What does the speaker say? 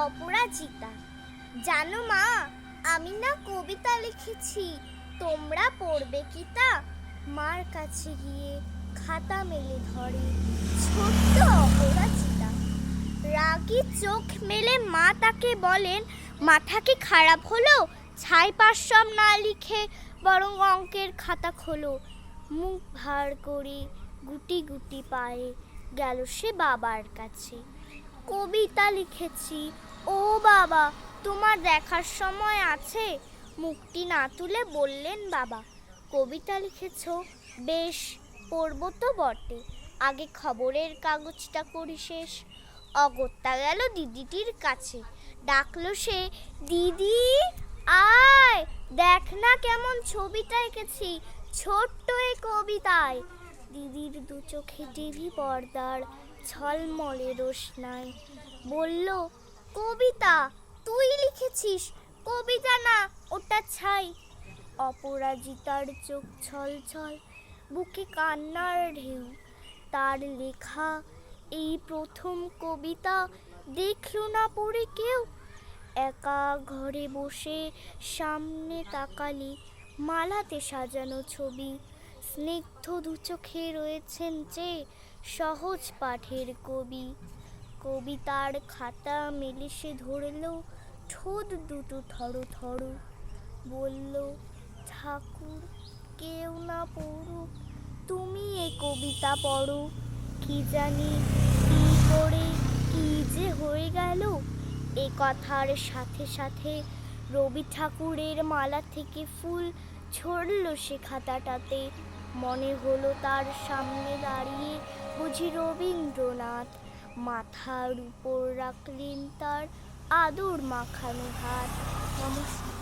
অপরাজিতা। জানো মা, আমি না কবিতা লিখেছি, তোমরা পড়বে কি তা? মার কাছে গিয়ে খাতা মেলে ধরে ছোট্ট অপরাজিতা। রাগী চোখ মেলে মা তাকে বলেন, মাথা কি খারাপ হলো? ছাই পাশ সব না লিখে বরং অঙ্কের খাতা খোলো। মুখ ভার করে গুটি গুটি পায়ে গেল সে বাবার কাছে। কবিতা লিখেছি। ও বাবা, তোমার দেখার সময় আছে? মুখটি না তুলে বললেন বাবা। কবিতা লিখেছ? বেশ, পড়বো তো বটে, আগে খবরের কাগজটা করি শেষ। অগত্যা গেল দিদিটির কাছে, ডাকলো সে, দিদি আয়, দেখ না কেমন ছবিটা এঁকেছি ছোট্ট এই কবিতায়। দিদির দু চোখে টিভি পর্দার ঝলমলে রোশনাই। বলল, কবিতা? তুই লিখেছিস? কবিতা না, ওটা ছাই। অপরাজিতার চোখ ছল ছল, বুকে কান্নার ঢেউ। তার লেখা এই প্রথম কবিতা দেখল না পড়ে কেউ। একা ঘরে বসে সামনে তাকালি মালাতে সাজানো ছবি। স্নিগ্ধ দু চোখে রয়েছেন যে সহজ পাঠের কবি। কবিতার খাতা মেলে সে ধরল, ঠোঁট দুটো থরো থরো। বলল, ঠাকুর কেউ না পড়ুক, তুমি এ কবিতা পড়ো। কি জানি কি করে কি যে হয়ে গেল। এ কথার সাথে সাথে রবি ঠাকুরের মালা থেকে ফুল ছড়ল সে খাতাটাতে। মনে হলো তার সামনে দাঁড়িয়ে বুঝি রবীন্দ্রনাথ। মাথার উপর রাখলেন তার আদর মাখানো হাত। নমস্কার।